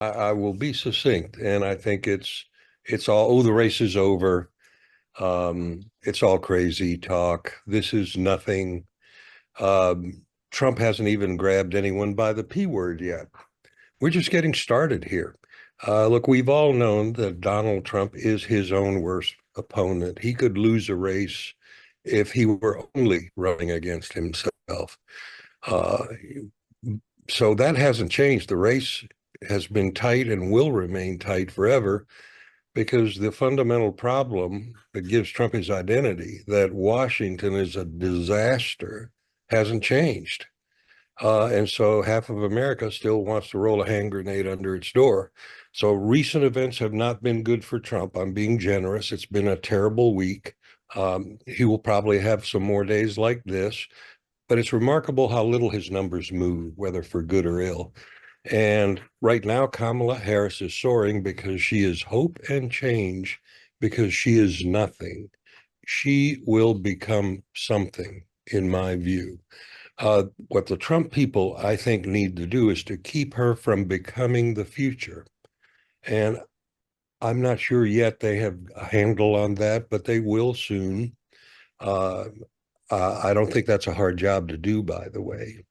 I will be succinct, and I think it's all, oh, the race is over. It's all crazy talk. This is nothing. Trump hasn't even grabbed anyone by the P word yet. We're just getting started here. Look, we've all known that Donald Trump is his own worst opponent. He could lose a race if he were only running against himself. Uh, so that hasn't changed. The race has been tight and will remain tight forever because the fundamental problem that gives Trump his identity, that Washington is a disaster, hasn't changed. And so half of America still wants to roll a hand grenade under its door. So recent events have not been good for Trump. I'm being generous. It's been a terrible week. He will probably have some more days like this, but it's remarkable how little his numbers move, whether for good or ill. And right now, Kamala Harris is soaring because she is hope and change, because she is nothing. She will become something, in my view. What the Trump people, I think, need to do is to keep her from becoming the future. And I'm not sure yet they have a handle on that, but they will soon. Uh, I don't think that's a hard job to do, by the way.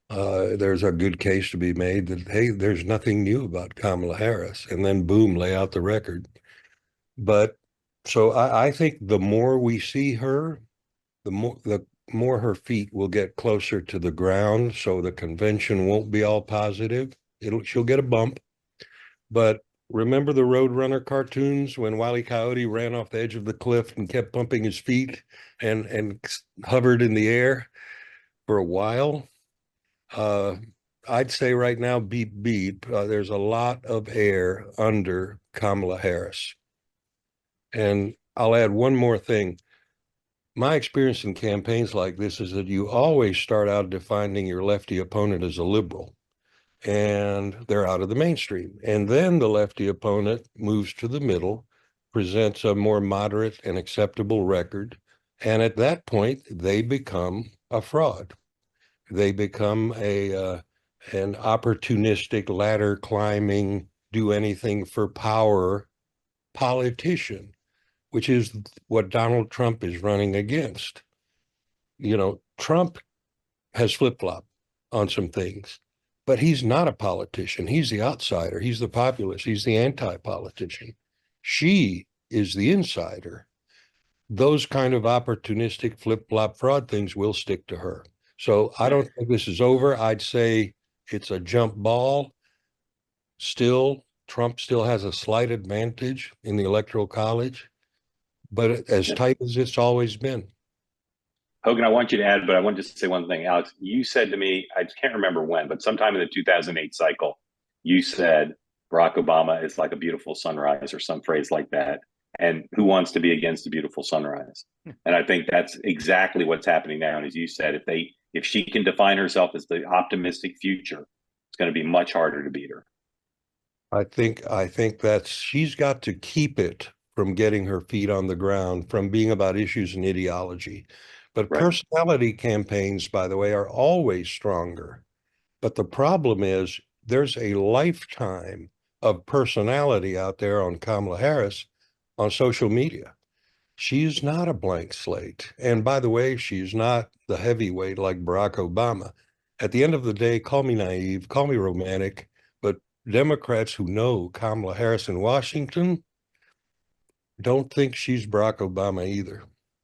There's a good case to be made that, hey, there's nothing new about Kamala Harris, and then boom, lay out the record. But so I think the more we see her, the more her feet will get closer to the ground, so the convention won't be all positive. She'll get a bump, but remember the Roadrunner cartoons when Wile E. Coyote ran off the edge of the cliff and kept bumping his feet and hovered in the air for a while? Uh, I'd say right now, beep beep. There's a lot of air under Kamala Harris, and I'll add one more thing. My experience in campaigns like this is that you always start out defining your lefty opponent as a liberal, and they're out of the mainstream. And then the lefty opponent moves to the middle, presents a more moderate and acceptable record. And at that point, they become a fraud. They become an opportunistic ladder climbing, do anything for power politician, which is what Donald Trump is running against. Trump has flip-flopped on some things, but he's not a politician. He's the outsider. He's the populist. He's the anti-politician. She is the insider. Those kind of opportunistic flip-flop fraud things will stick to her. So I don't think this is over. I'd say it's a jump ball. Still, Trump still has a slight advantage in the Electoral College, but as tight as it's always been. Hogan, I want you to add, but I want just to say one thing. Alex, you said to me, I can't remember when, but sometime in the 2008 cycle, you said Barack Obama is like a beautiful sunrise or some phrase like that. And who wants to be against a beautiful sunrise? And I think that's exactly what's happening now. And as you said, if she can define herself as the optimistic future, it's going to be much harder to beat her. I think that she's got to keep it from getting her feet on the ground, from being about issues and ideology. But Right. personality campaigns, by the way, are always stronger. But the problem is there's a lifetime of personality out there on Kamala Harris on social media. She's not a blank slate. And by the way, she's not the heavyweight like Barack Obama. At the end of the day, call me naive, call me romantic, but Democrats who know Kamala Harris in Washington don't think she's Barack Obama either.